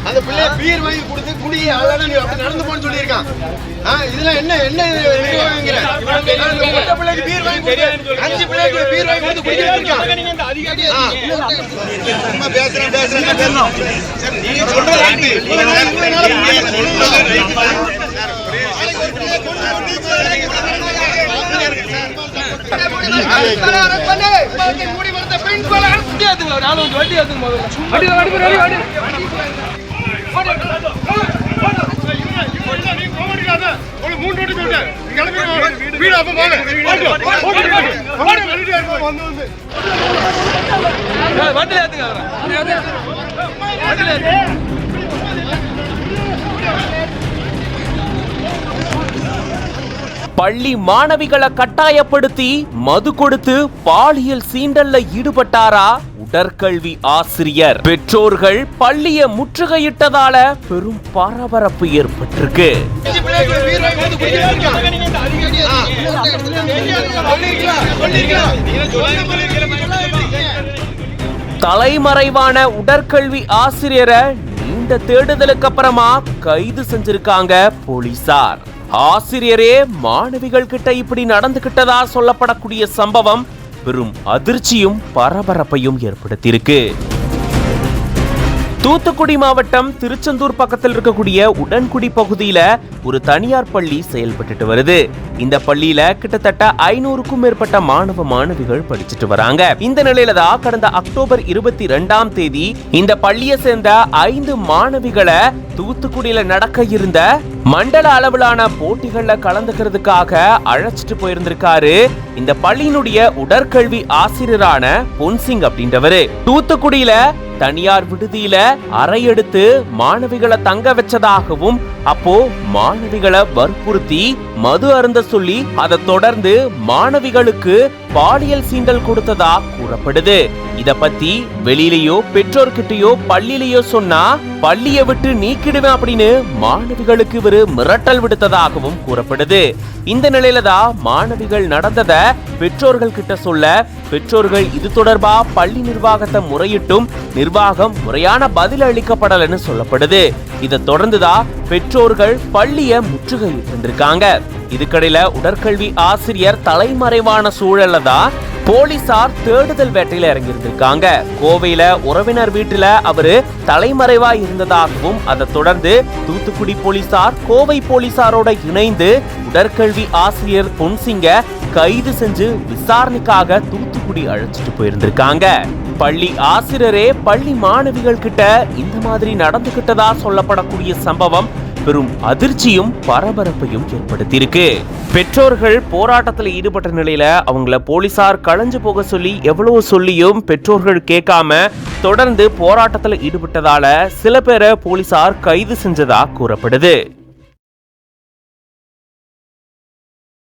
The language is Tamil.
அந்த பிள்ளை பீர் வாங்கி கொடுத்து குடி அதனால நீ அப்படி நடந்து போன்னு சொல்லியிருக்கான். இதெல்லாம் என்ன என்ன பிள்ளைக்கு பீர் வாங்கி கொடுத்து 5 பிள்ளைக்கு பீர் வாங்கி கொடுத்து குடிச்சிருக்கான். நீங்க சொல்றது பள்ளி மாணவிகளை கட்டாயப்படுத்தி மது கொடுத்து பாலியல் சீண்டல்ல ஈடுபட்டாரா உடற்கல்வி ஆசிரியர்? பெற்றோர்கள் பள்ளியை முற்றுகையிட்டதால பெரும் பரபரப்பு ஏற்பட்டிருக்கு. தலைமறைவான உடற்கல்வி ஆசிரியரை நீண்ட தேடுதலுக்கு அப்புறமா கைது செஞ்சிருக்காங்க போலீசார். ஆசிரியரே மாணவிகள் கிட்ட இப்படி நடந்துகிட்டதா சொல்லப்படக்கூடிய சம்பவம் பெரும் அதிர்ச்சியும் பரபரப்பையும் ஏற்படுத்தியிருக்கு. தூத்துக்குடி மாவட்டம் திருச்செந்தூர் பக்கத்தில் இருக்கக்கூடிய உடன்குடி பகுதியில ஒரு தனியார் பள்ளி செயல்பட்டு வருது. இந்த பள்ளியில கிட்டத்தட்ட 500க்கும் மேற்பட்ட மாணவ மாணவிகள் படிச்சுட்டு வராங்க. இந்த நிலையில தான் கடந்த அக்டோபர் 22ஆம் தேதி இந்த பள்ளியை சேர்ந்த 5 மாணவிகளை தூத்துக்குடியில நடக்க இருந்த மண்டல அளவிலான போட்டிகள்ல கலந்துக்கிறதுக்காக அழைச்சிட்டு போயிருந்திருக்காரு இந்த பள்ளியினுடைய உடற்கல்வி ஆசிரியரான பொன்சிங் அப்படின்றவரு. தூத்துக்குடியில தனியார் விடுதியில அறை எடுத்து மாணவிகளை தங்க வச்சதாகவும் அப்போ மாணவிகளை வற்புறுத்தி மது அருந்த சொல்லி அதை தொடர்ந்து மாணவிகளுக்கு பாலியல் சீண்டல் கொடுத்ததா கூறப்படுது. இத பத்தி வெளியிலயோ பெற்றோர்கிட்டயோ பள்ளியிலயோ சொன்னா பள்ளியை விட்டு நீக்கிடுவேன் அப்படின்னு மாணவிகளுக்கு இவரு மிரட்டல் விடுத்ததாகவும் கூறப்படுது. இந்த நிலையில தான் மாணவிகள் நடந்தத பெற்றோர்கள் கிட்ட சொல்ல பெற்றோர்கள் இது தொடர்பா பள்ளி நிர்வாகத்தை முறையிட்டும் நிர்வாகம் முறையான பதில் அளிக்கப்படலன்னு சொல்லப்படுது. இதை தொடர்ந்துதான் பெற்றோர்கள் பள்ளிய முற்றுகையிட்டிருக்காங்க. இதுக்கடையில உடற்கல்வி ஆசிரியர் தலைமறைவான சூழல்ல தான் போலீசார் தேடுதல் வேட்டையில இறங்கியிருந்திருக்காங்க. கோவையில உறவினர் வீட்டுல அவரு தலைமறைவா இருந்ததாகவும் அதை தொடர்ந்து தூத்துக்குடி போலீசார் கோவை போலீசாரோட இணைந்து உடற்கல்வி ஆசிரியர் பொன்சிங்க கைது செஞ்சு விசாரணைக்காக தூத்துக்குடி அழைச்சிட்டு போயிருந்திருக்காங்க. பள்ளி ஆசிரியரே பள்ளி மாணவிகள் கிட்ட இந்த மாதிரி நடந்துகிட்டதா சொல்லப்படக்கூடிய சம்பவம் பெரும் அதிர்ச்சியும் பரபரப்பையும் ஏற்படுத்தியிருக்கு. பெற்றோர்கள் போராட்டத்தில் ஈடுபட்ட நிலையில அவங்கள போலீசார் களைஞ்சு போக சொல்லி எவ்வளவு சொல்லியும் பெற்றோர்கள் கேட்காம தொடர்ந்து போராட்டத்தில் ஈடுபட்டதால சில பேரை போலீசார் கைது செஞ்சதா கூறப்படுது.